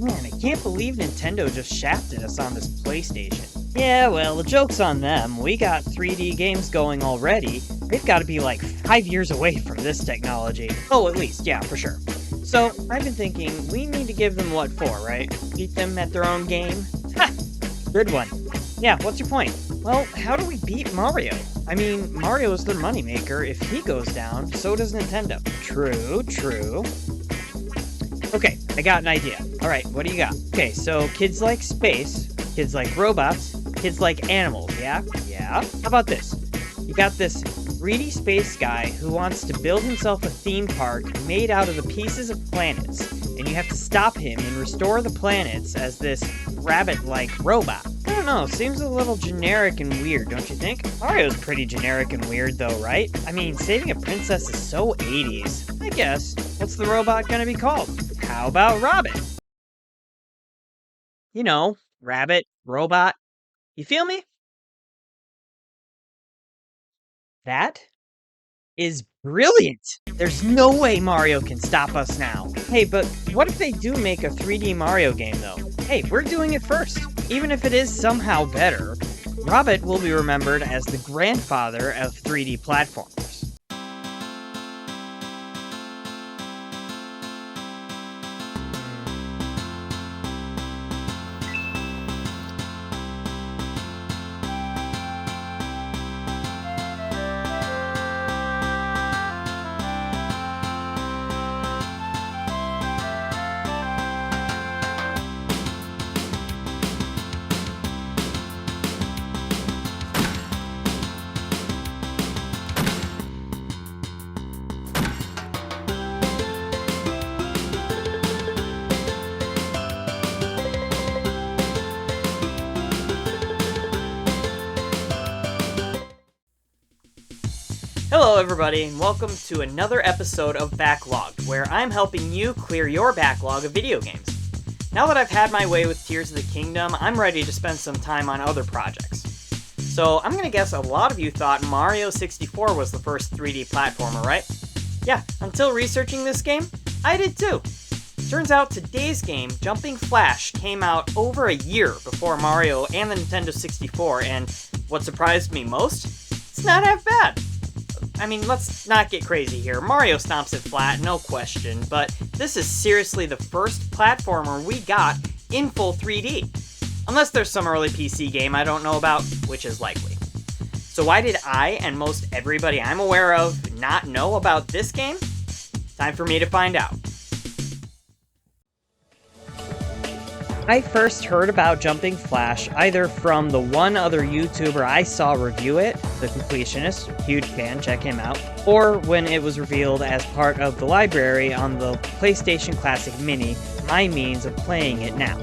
Man, I can't believe Nintendo just shafted us on this PlayStation. Yeah, well, the joke's on them. We got 3D games going already. They've got to be like 5 years away from this technology. Oh, at least, yeah, for sure. So, I've been thinking, we need to give them what for, right? Beat them at their own game? Ha! Good one. Yeah, what's your point? Well, how do we beat Mario? I mean, Mario is their moneymaker. If he goes down, so does Nintendo. True, true. Okay, I got an idea. Alright, what do you got? Okay, so kids like space, kids like robots, kids like animals, yeah? Yeah? How about this? You got this greedy space guy who wants to build himself a theme park made out of the pieces of planets, and you have to stop him and restore the planets as this rabbit-like robot. I don't know, seems a little generic and weird, don't you think? Mario's pretty generic and weird though, right? I mean, saving a princess is so 80s. I guess. What's the robot gonna be called? How about Robin? You know, rabbit, robot. You feel me? That is brilliant! There's no way Mario can stop us now. Hey, but what if they do make a 3D Mario game, though? Hey, we're doing it first. Even if it is somehow better, Robert will be remembered as the grandfather of 3D platformers. Hello everybody, and welcome to another episode of Backlogged, where I'm helping you clear your backlog of video games. Now that I've had my way with Tears of the Kingdom, I'm ready to spend some time on other projects. So I'm gonna guess a lot of you thought Mario 64 was the first 3D platformer, right? Yeah, until researching this game, I did too. Turns out today's game, Jumping Flash, came out over a year before Mario and the Nintendo 64, and what surprised me most? It's not half bad. I mean, let's not get crazy here. Mario stomps it flat, no question, but this is seriously the first platformer we got in full 3D. Unless there's some early PC game I don't know about, which is likely. So why did I, and most everybody I'm aware of, not know about this game? Time for me to find out. I first heard about Jumping Flash either from the one other YouTuber I saw review it, The Completionist, huge fan, check him out, or when it was revealed as part of the library on the PlayStation Classic Mini, my means of playing it now.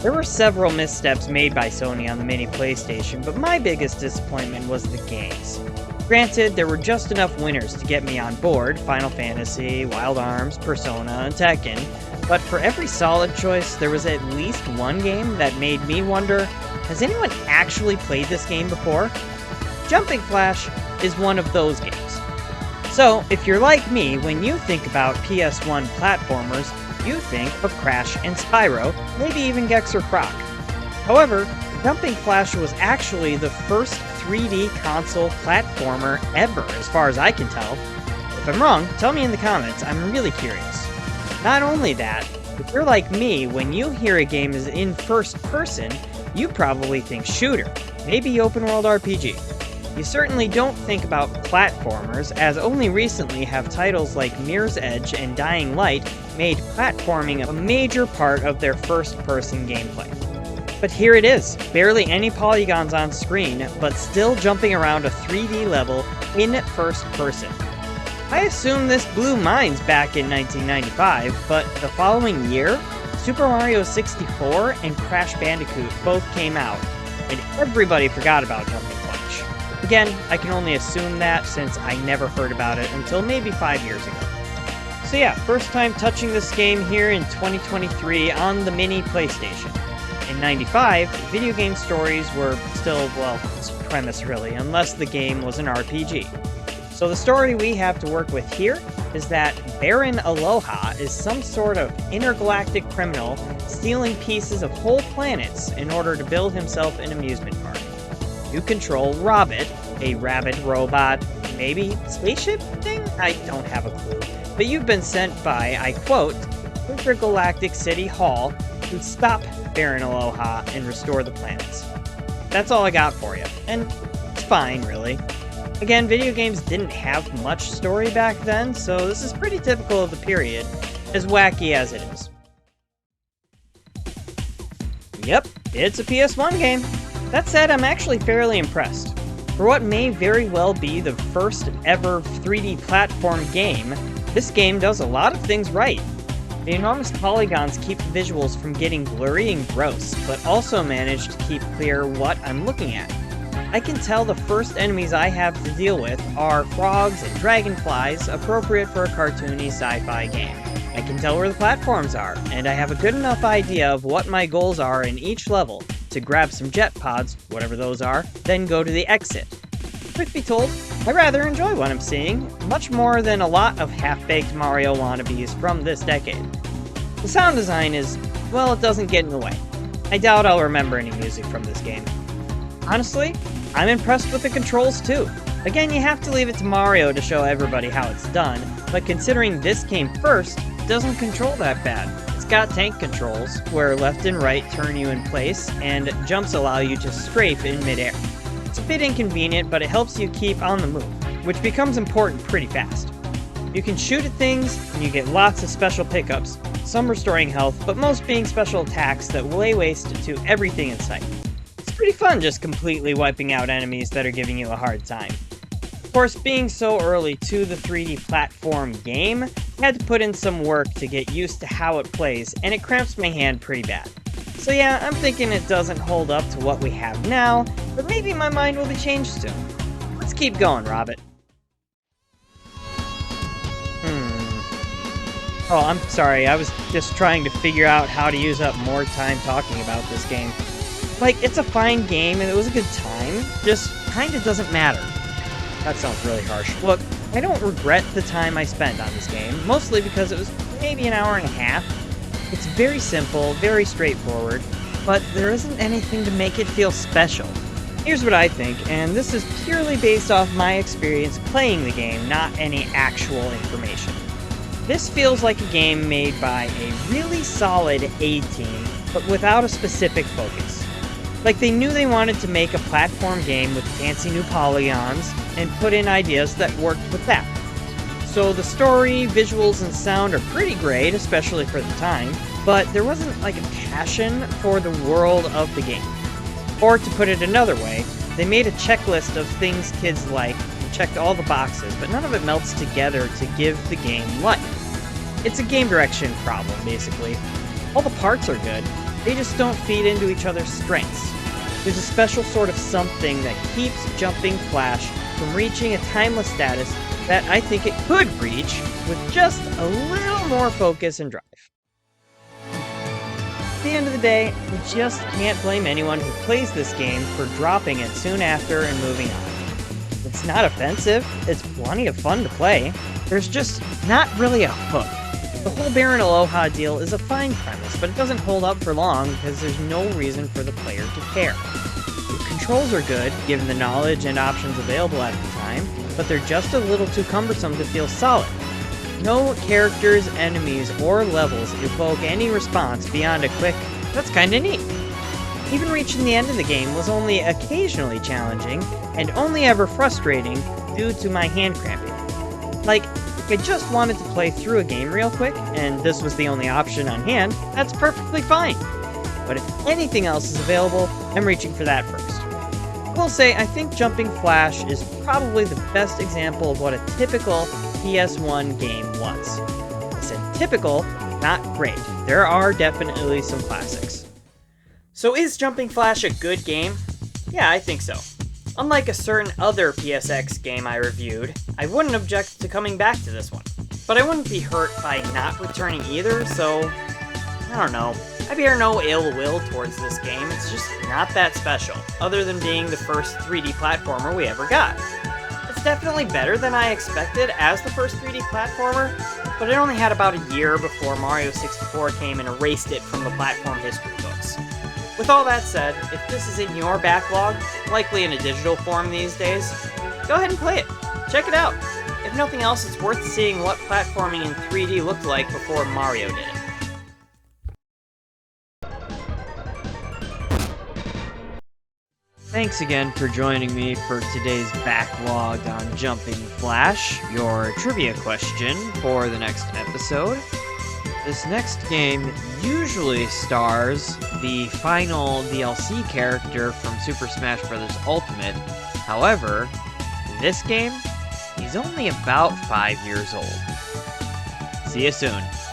There were several missteps made by Sony on the Mini PlayStation, but my biggest disappointment was the games. Granted, there were just enough winners to get me on board, Final Fantasy, Wild Arms, Persona, and Tekken, but for every solid choice, there was at least one game that made me wonder, has anyone actually played this game before? Jumping Flash is one of those games. So, if you're like me, when you think about PS1 platformers, you think of Crash and Spyro, maybe even Gex or Croc. However, Jumping Flash was actually the first 3D console platformer ever, as far as I can tell. If I'm wrong, tell me in the comments, I'm really curious. Not only that, if you're like me, when you hear a game is in first person, you probably think shooter, maybe open world RPG. You certainly don't think about platformers, as only recently have titles like Mirror's Edge and Dying Light made platforming a major part of their first-person gameplay. But here it is, barely any polygons on screen, but still jumping around a 3D level in first person. I assume this blew minds back in 1995, but the following year, Super Mario 64 and Crash Bandicoot both came out, and everybody forgot about Jumping Flash. Again, I can only assume that since I never heard about it until maybe 5 years ago. So yeah, first time touching this game here in 2023 on the Mini PlayStation. In 95, video game stories were still, well, it's premise really, unless the game was an RPG. So the story we have to work with here is that Baron Aloha is some sort of intergalactic criminal stealing pieces of whole planets in order to build himself an amusement park. You control Robbit, a rabid robot, maybe spaceship thing? I don't have a clue. But you've been sent by, I quote, Intergalactic City Hall to stop Baron Aloha and restore the planets. That's all I got for you, and it's fine, really. Again, video games didn't have much story back then, so this is pretty typical of the period, as wacky as it is. Yep, it's a PS1 game. That said, I'm actually fairly impressed. For what may very well be the first ever 3D platform game, this game does a lot of things right. The enormous polygons keep the visuals from getting blurry and gross, but also manage to keep clear what I'm looking at. I can tell the first enemies I have to deal with are frogs and dragonflies, appropriate for a cartoony sci-fi game. I can tell where the platforms are, and I have a good enough idea of what my goals are in each level to grab some jet pods, whatever those are, then go to the exit. Truth be told, I rather enjoy what I'm seeing, much more than a lot of half-baked Mario wannabes from this decade. The sound design is, well, it doesn't get in the way. I doubt I'll remember any music from this game. Honestly, I'm impressed with the controls too. Again, you have to leave it to Mario to show everybody how it's done, but considering this came first, it doesn't control that bad. It's got tank controls, where left and right turn you in place, and jumps allow you to strafe in midair. It's a bit inconvenient, but it helps you keep on the move, which becomes important pretty fast. You can shoot at things, and you get lots of special pickups, some restoring health, but most being special attacks that lay waste to everything in sight. It's pretty fun just completely wiping out enemies that are giving you a hard time. Of course, being so early to the 3D platform game, I had to put in some work to get used to how it plays, and it cramps my hand pretty bad. So yeah, I'm thinking it doesn't hold up to what we have now, but maybe my mind will be changed soon. Let's keep going, Robbit. Oh, I'm sorry, I was just trying to figure out how to use up more time talking about this game. Like, it's a fine game and it was a good time, just kinda doesn't matter. That sounds really harsh. Look, I don't regret the time I spent on this game, mostly because it was maybe an hour and a half. It's very simple, very straightforward, but there isn't anything to make it feel special. Here's what I think, and this is purely based off my experience playing the game, not any actual information. This feels like a game made by a really solid A-team, but without a specific focus. Like they knew they wanted to make a platform game with fancy new polygons, and put in ideas that worked with that. So the story, visuals, and sound are pretty great, especially for the time, but there wasn't like a passion for the world of the game. Or to put it another way, they made a checklist of things kids like, and checked all the boxes, but none of it melts together to give the game life. It's a game direction problem, basically. All the parts are good, they just don't feed into each other's strengths. There's a special sort of something that keeps Jumping Flash from reaching a timeless status that I think it could reach with just a little more focus and drive. At the end of the day, you just can't blame anyone who plays this game for dropping it soon after and moving on. It's not offensive, it's plenty of fun to play. There's just not really a hook. The whole Baron Aloha deal is a fine premise, but it doesn't hold up for long because there's no reason for the player to care. The controls are good, given the knowledge and options available at the time, but they're just a little too cumbersome to feel solid. No characters, enemies, or levels evoke any response beyond a quick, "That's kinda neat." Even reaching the end of the game was only occasionally challenging, and only ever frustrating due to my hand cramping. Like, if I just wanted to play through a game real quick, and this was the only option on hand, that's perfectly fine. But if anything else is available, I'm reaching for that first. I will say, I think Jumping Flash is probably the best example of what a typical PS1 game was. I said typical, not great. There are definitely some classics. So is Jumping Flash a good game? Yeah, I think so. Unlike a certain other PSX game I reviewed, I wouldn't object to coming back to this one. But I wouldn't be hurt by not returning either, so I don't know. I bear no ill will towards this game, it's just not that special, other than being the first 3D platformer we ever got. It's It's definitely better than I expected as the first 3D platformer, but it only had about a year before Mario 64 came and erased it from the platform history books. With all that said, if this is in your backlog, likely in a digital form these days, go ahead and play it. Check it out. If nothing else, it's worth seeing what platforming in 3D looked like before Mario did it. Thanks again for joining me for today's Backlogged on Jumping Flash, your trivia question for the next episode. This next game usually stars the final DLC character from Super Smash Bros. Ultimate. However, in this game, he's only about 5 years old. See you soon.